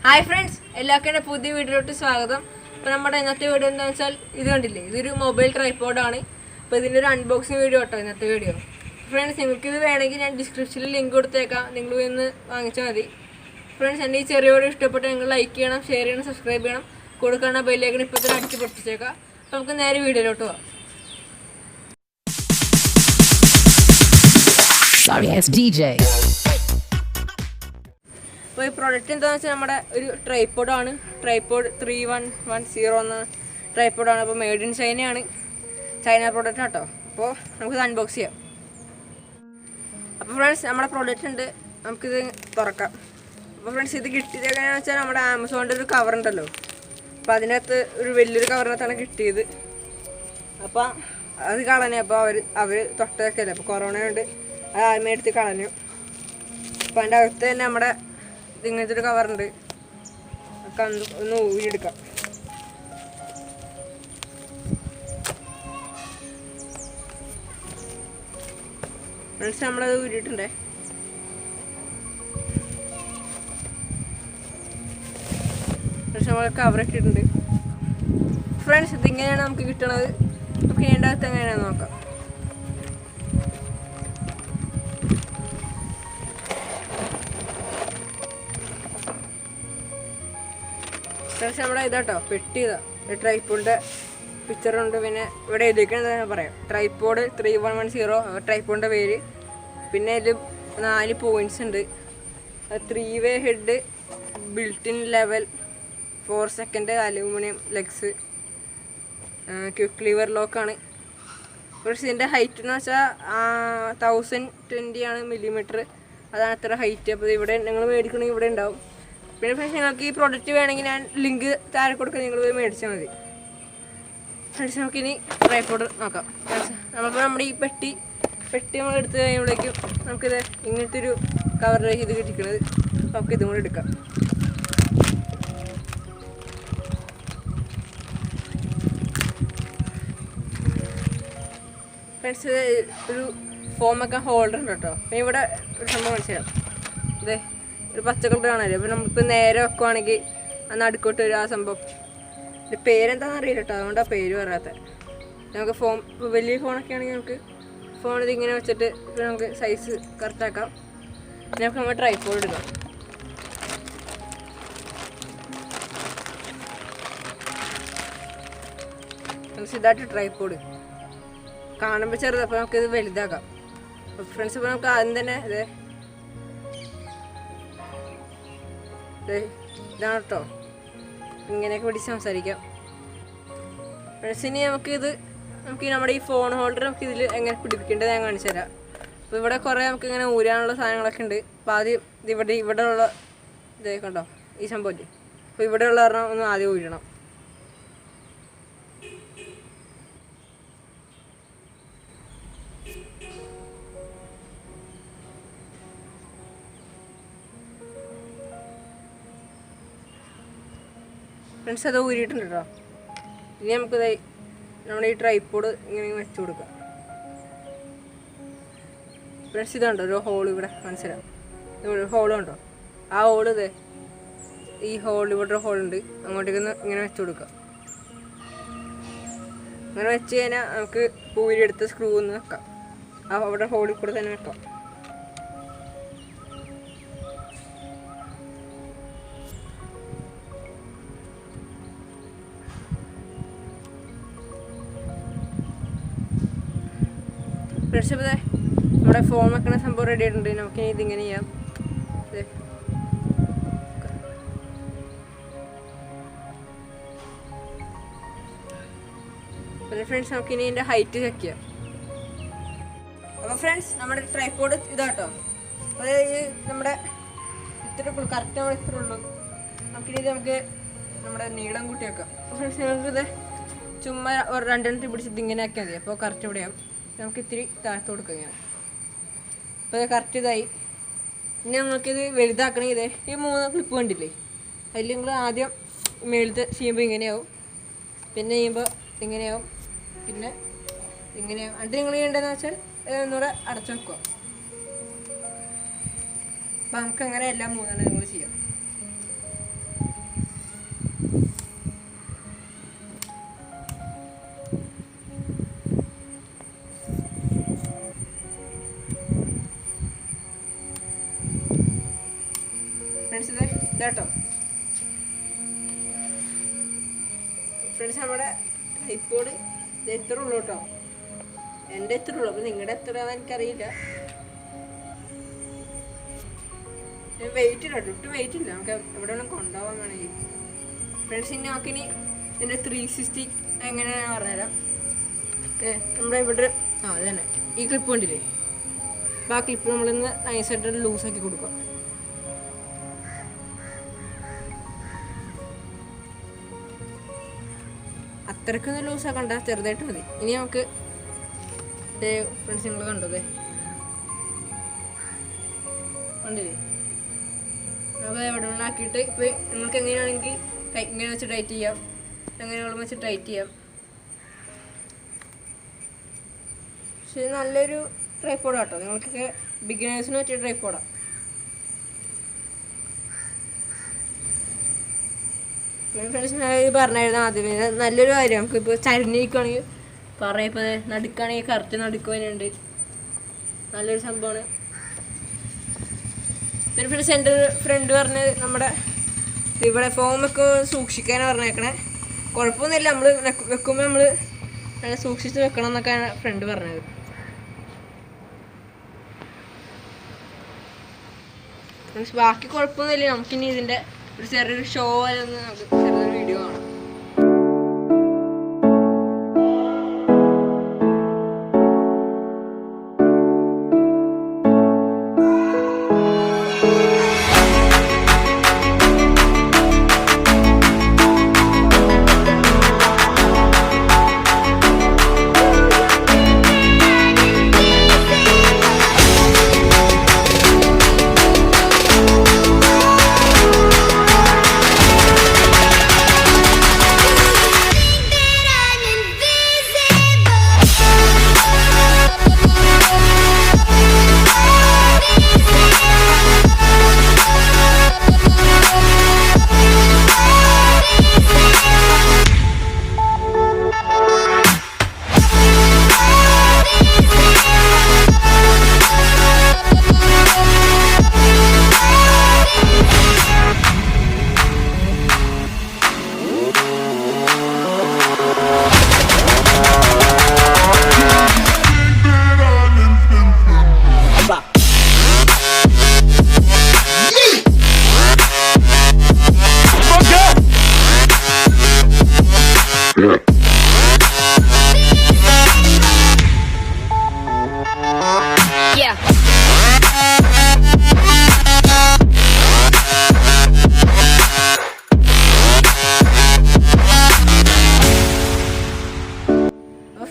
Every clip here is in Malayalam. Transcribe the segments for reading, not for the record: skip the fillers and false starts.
Hi friends, എല്ലാവർക്കും പുതിയ വീഡിയോയിലോട്ട് സ്വാഗതം. അപ്പോൾ നമ്മുടെ ഇന്നത്തെ വീഡിയോ എന്താണെന്ന് വെച്ചാൽ ഇത് കണ്ടില്ലേ, ഇതൊരു മൊബൈൽ ട്രൈപോഡാണ്. അപ്പോൾ ഇതിൻ്റെ ഒരു അൺബോക്സിങ് വീഡിയോ കേട്ടോ ഇന്നത്തെ വീഡിയോ. ഫ്രണ്ട്സ്, നിങ്ങൾക്ക് ഇത് വേണമെങ്കിൽ ഞാൻ ഡിസ്ക്രിപ്ഷനിൽ ലിങ്ക് കൊടുത്തേക്കാം, നിങ്ങൾ ഇന്ന് വാങ്ങിച്ചാൽ മതി. ഫ്രണ്ട്സ്, എൻ്റെ ഈ ചെറിയ വീഡിയോ ഇഷ്ടപ്പെട്ട് നിങ്ങൾ ലൈക്ക് ചെയ്യണം, ഷെയർ ചെയ്യണം, സബ്സ്ക്രൈബ് ചെയ്യണം, കൊടുക്കുന്ന ബെല്ലേക്കൺ ഇപ്പോൾ തന്നെ അടിച്ച് പൊട്ടിച്ചേക്കാം. അപ്പോൾ നമുക്ക് നേരെ വീഡിയോയിലോട്ട് പോകാം. അപ്പോൾ ഈ പ്രോഡക്റ്റ് എന്താണെന്ന് വെച്ചാൽ നമ്മുടെ ഒരു ട്രൈപോഡാണ്. ട്രൈപോഡ് 3110 എന്ന ട്രൈപോഡാണ്. അപ്പോൾ മെയ്ഡ് ഇൻ ചൈനയാണ്, ചൈന പ്രോഡക്റ്റ് കേട്ടോ. അപ്പോൾ നമുക്കിത് അൺബോക്സ് ചെയ്യാം. അപ്പോൾ ഫ്രണ്ട്സ്, നമ്മുടെ പ്രോഡക്റ്റ് ഉണ്ട്, നമുക്കിത് തുറക്കാം. അപ്പോൾ ഫ്രണ്ട്സ്, ഇത് കിട്ടിയത് എങ്ങനെയാണെന്ന് വെച്ചാൽ നമ്മുടെ ആമസോണിൻ്റെ ഒരു കവർ ഉണ്ടല്ലോ, അപ്പോൾ അതിനകത്ത് ഒരു വലിയൊരു കവറിനകത്താണ് കിട്ടിയത്. അപ്പോൾ അത് കളഞ്ഞു. അപ്പോൾ അവർ തൊട്ടതൊക്കെയല്ലേ, അപ്പോൾ കൊറോണ കൊണ്ട് അത് ആദ്യമേ എടുത്ത് കളഞ്ഞു. അപ്പോൾ അതിൻ്റെ അകത്ത് തന്നെ നമ്മുടെ ഇങ്ങനത്തെ ഒരു കവറുണ്ട്, ഒക്കെ ഒന്ന് ഊരിയെടുക്കാം. ഫ്രണ്ട്സ്, നമ്മളത് ഊരിയിട്ടുണ്ടേ. ഫ്രണ്ട്സ്, നമ്മൾ കവർ ഇട്ടിട്ടുണ്ട്. ഫ്രണ്ട്സ്, ഇതിങ്ങനെയാണ് നമുക്ക് കിട്ടണത്. നമുക്ക് ഇതിൻ്റെ അകത്ത് എങ്ങനെയാണെന്ന് നോക്കാം. ഫ്രണ്ട്സ്, നമ്മുടെ ഇതാട്ടോ പെട്ടി. ഇതാ ട്രൈപോഡിൻ്റെ പിക്ചറുണ്ട്. പിന്നെ ഇവിടെ എഴുതിക്കണെന്ന് പറയാം, ട്രൈപോഡ് 3110 ട്രൈപോഡിൻ്റെ പേര്. പിന്നെ ഇതിൽ 4 പോയിൻറ്റ്സ് ഉണ്ട്. 3-way head, built in level, 4 second aluminium legs, quick lever ലോക്കാണ്. പക്ഷേ ഇതിൻ്റെ ഹൈറ്റ് എന്ന് വെച്ചാൽ 1020 ആണ് മില്ലിമീറ്റർ. അതാണ് അത്ര ഹൈറ്റ്. അപ്പോൾ ഇവിടെ നിങ്ങൾ മേടിക്കണമെങ്കിൽ ഇവിടെ ഉണ്ടാവും. പിന്നെ ഫ്രണ്ട്സ്, നിങ്ങൾക്ക് ഈ പ്രോഡക്റ്റ് വേണമെങ്കിൽ ഞാൻ ലിങ്ക് താഴെ കൊടുക്കുക, നിങ്ങൾ പോയി മേടിച്ചാൽ മതി. ഫ്രണ്ട്സ്, നമുക്കിനി ട്രൈപോഡ് നോക്കാം. നമ്മളിപ്പോൾ നമ്മുടെ ഈ പെട്ടി നമ്മൾ എടുത്ത് കഴിയുമ്പോഴേക്കും നമുക്കിത് ഇങ്ങനത്തെ ഒരു കവറിലേക്ക് ഇത് കിട്ടിക്കുന്നത്. നമുക്ക് ഇതും കൂടി എടുക്കാം. ഫ്രണ്ട്സ്, ഒരു ഫോമൊക്കെ ഹോൾഡർ ഉണ്ട് കേട്ടോ. പിന്നെ ഇവിടെ ഒരു സംഭവം മനസ്സിലാവും, ഇതേ ഒരു പച്ച കളർ കാണാമല്ലോ. അപ്പോൾ നമ്മളിപ്പോൾ നേരെ വെക്കുവാണെങ്കിൽ അന്ന് അടുക്കോട്ട് വരും ആ സംഭവം. ഇതിൻ്റെ പേരെന്താണെന്ന് അറിയില്ല കേട്ടോ, അതുകൊണ്ടാണ് പേര് പറയാത്തത്. നമുക്ക് ഫോൺ വലിയ ഫോണൊക്കെ ആണെങ്കിൽ നമുക്ക് ഫോൺ ഇതിങ്ങനെ വെച്ചിട്ട് നമുക്ക് സൈസ് കറക്റ്റാക്കാം. നമുക്ക് നമ്മൾ ട്രൈപോഡ് എടുക്കാം. ഇതായിട്ട് ട്രൈപോഡ് കാണുമ്പോൾ ചെറുത്, അപ്പോൾ നമുക്കിത് വലുതാക്കാം. ഫ്രണ്ട്സ്, ഇപ്പോൾ നമുക്ക് ആദ്യം തന്നെ ഇതാണ് കേട്ടോ, ഇങ്ങനെയൊക്കെ പിടിച്ച് സംസാരിക്കാം. ഫ്രണ്ട്സിന് നമുക്ക് നമ്മുടെ ഈ ഫോൺ ഹോൾഡർ നമുക്ക് ഇതിൽ എങ്ങനെ പിടിപ്പിക്കേണ്ടത് ഞാൻ കാണിച്ചു തരാം. അപ്പോൾ ഇവിടെ കുറേ നമുക്ക് ഇങ്ങനെ ഊരാനുള്ള സാധനങ്ങളൊക്കെ ഉണ്ട്. അപ്പോൾ ആദ്യം ഇവിടെ ഉള്ള ഇതേ കണ്ടോ, ഈ സംഭവം. അപ്പോൾ ഇവിടെയുള്ള കാരണം ഒന്ന് ആദ്യം ഊരണം. ഫ്രണ്ട്സ്, അത് ഊരിയിട്ടുണ്ട് കേട്ടോ. ഇനി നമുക്കിത് നമ്മുടെ ഈ ട്രൈപോഡ് ഇങ്ങനെ വെച്ച് കൊടുക്കാം. ഫ്രണ്ട്സ്, ഇതുണ്ടോ ഒരു ഹോൾ ഇവിടെ മനസ്സിലാവും, ഇവിടെ ഹോളും ഉണ്ടോ. ആ ഹോൾ ഈ ഹോൾ ഇവിടെ ഹോളുണ്ട്, അങ്ങോട്ടേക്കൊന്ന് ഇങ്ങനെ വെച്ച് കൊടുക്കാം. അങ്ങനെ വെച്ച് കഴിഞ്ഞാൽ നമുക്ക് ഊരിയെടുത്ത് സ്ക്രൂ ഒന്ന് വെക്കാം. അവിടെ ഹോളിൽ കൂടെ തന്നെ വെക്കാം. ഫ്രണ്ട്സ്, ഇപ്പോൾ നമ്മുടെ ഫോൺ വെക്കുന്ന സംഭവം റെഡി ആയിട്ടുണ്ട്. നമുക്കിനി ഇതിങ്ങനെ ചെയ്യാം. പിന്നെ ഫ്രണ്ട്സ്, നമുക്കിനി ഇതിൻ്റെ ഹൈറ്റ് ചെക്ക് ചെയ്യാം. അപ്പോൾ ഫ്രണ്ട്സ്, നമ്മുടെ ട്രൈപോഡ് ഇതാട്ടോ. അതായത് നമ്മുടെ ഇത്ര കറക്റ്റ് നമ്മൾ ഇത്ര ഉള്ളൂ. നമുക്ക് നമ്മുടെ നീളം കൂട്ടി വെക്കാം. അപ്പോൾ ഫ്രണ്ട്സ്, നമുക്കിത് ചുമ്മാ ഒരു 2 എണ്ണത്തിൽ പിടിച്ചിട്ട് ഇങ്ങനെ ആക്കിയാൽ മതി. അപ്പോൾ കറക്റ്റ് ഇവിടെയാവും. നമുക്ക് ഇത്തിരി താഴ്ത്ത് കൊടുക്കുക ഇങ്ങനെ. അപ്പോൾ ഇത് കറക്റ്റ് ഇതായി. ഇനി നമുക്കിത് വലുതാക്കണമെങ്കിൽ ഈ 3 ക്ലിപ്പ് കണ്ടില്ലേ, അതിൽ നിങ്ങൾ ആദ്യം മേളത്തെ ചെയ്യുമ്പോൾ ഇങ്ങനെയാവും, പിന്നെ ചെയ്യുമ്പോൾ ഇങ്ങനെയാവും, പിന്നെ ഇങ്ങനെയാവും. അത് നിങ്ങൾ ചെയ്യേണ്ടതെന്ന് വെച്ചാൽ ഒന്നുകൂടെ അടച്ചു വെക്കുക. അപ്പം നമുക്ക് അങ്ങനെ എല്ലാം 3 നിങ്ങൾ ചെയ്യാം. ഇതാട്ടോ ഫ്രണ്ട്സ്, നമ്മുടെ ട്രൈപോഡ് ഇത് എത്ര ഉള്ളൂ കേട്ടോ. എൻ്റെ എത്ര ഉള്ളൂ, അപ്പം നിങ്ങളുടെ എത്രയാണെന്ന് എനിക്കറിയില്ല. വെയിറ്റ് ഇല്ല, ഒട്ടും വെയിറ്റ് ഇല്ല. നമുക്ക് എവിടെ വേണം കൊണ്ടുപോകാൻ വേണമെങ്കിൽ. ഫ്രണ്ട്സ്, ഇനി നമുക്കിനി ഇതിൻ്റെ 360 എങ്ങനെയാണ് പറഞ്ഞുതരാം. നമ്മുടെ ഇവിടെ അത് തന്നെ ഈ ക്ലിപ്പ് കണ്ടില്ലേ, അപ്പോൾ ആ ക്ലിപ്പ് നമ്മളിന്ന് നൈസായിട്ട് ലൂസാക്കി കൊടുക്കുക. അത്രയ്ക്കൊന്നും ലൂസാക്കണ്ട, ചെറുതായിട്ട് മതി. ഇനി നമുക്ക് ഫ്രണ്ട്സ് നിങ്ങൾ കണ്ടതേ കണ്ടില്ലേ, നമുക്ക് എവിടെ വേണമാക്കിയിട്ട് ഇപ്പോൾ നിങ്ങൾക്ക് എങ്ങനെയാണെങ്കിൽ ഇങ്ങനെ വെച്ച് ടൈറ്റ് ചെയ്യാം, എങ്ങനെയുള്ള വെച്ച് ടൈറ്റ് ചെയ്യാം. പക്ഷേ നല്ലൊരു ട്രൈപോഡ് കേട്ടോ, നിങ്ങൾക്കൊക്കെ ബിഗിനേഴ്സിന് പറ്റിയ ട്രൈപോഡാണ്. ഫ്രണ്ട്സ്, ഞാൻ പറഞ്ഞായിരുന്നു ആദ്യമേ നല്ലൊരു കാര്യം. നമുക്കിപ്പോൾ ചരിഞ്ഞിരിക്കുകയാണെങ്കിൽ പറയാം, ഇപ്പോൾ നടുക്കാണെങ്കിൽ കറക്റ്റ് നടുക്കുവാനുണ്ട്, നല്ലൊരു സംഭവമാണ്. പിന്നെ ഫ്രണ്ട്സ്, എൻ്റെ ഫ്രണ്ട് പറഞ്ഞ് നമ്മുടെ ഇവിടെ ഫോമൊക്കെ സൂക്ഷിക്കാനാണ് പറഞ്ഞേക്കണേ. കുഴപ്പമൊന്നുമില്ല, നമ്മൾ വെക്കുമ്പോൾ നമ്മൾ നല്ല സൂക്ഷിച്ച് വെക്കണം എന്നൊക്കെയാണ് ഫ്രണ്ട് പറഞ്ഞത്. ഫ്രണ്ട്സ്, ബാക്കി കുഴപ്പമൊന്നുമില്ല. നമുക്കിനി ഇതിൻ്റെ ഒരു ചെറിയൊരു ഷോ ആയിരുന്നു, നമുക്ക് ചെറിയൊരു വീഡിയോ കാണാം.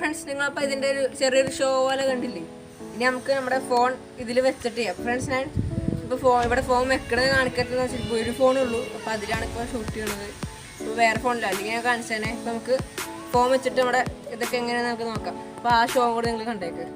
ഫ്രണ്ട്സ്, നിങ്ങളപ്പോൾ ഇതിൻ്റെ ഒരു ചെറിയൊരു ഷോ പോലെ കണ്ടില്ലേ. ഇനി നമുക്ക് നമ്മുടെ ഫോൺ ഇതിൽ വെച്ചിട്ട് ചെയ്യാം. ഫ്രണ്ട്സ്, ഞാൻ ഇപ്പോൾ ഇവിടെ ഫോൺ വെക്കണത് കാണിക്കട്ടെന്ന് വെച്ചാൽ ഇപ്പോൾ ഒരു ഫോണുള്ളൂ, അപ്പോൾ അതിലാണ് ഇപ്പോൾ ഷൂട്ട് ചെയ്യണത്. ഇപ്പോൾ വേറെ ഫോണില്ല, അല്ലെങ്കിൽ ഞാൻ കാണിച്ചു തന്നെ. ഇപ്പോൾ നമുക്ക് ഫോൺ വെച്ചിട്ട് നമ്മുടെ ഇതൊക്കെ എങ്ങനെയാണെന്ന് നമുക്ക് നോക്കാം. അപ്പോൾ ആ ഷോ കൂടെ നിങ്ങൾ കണ്ടേക്ക്.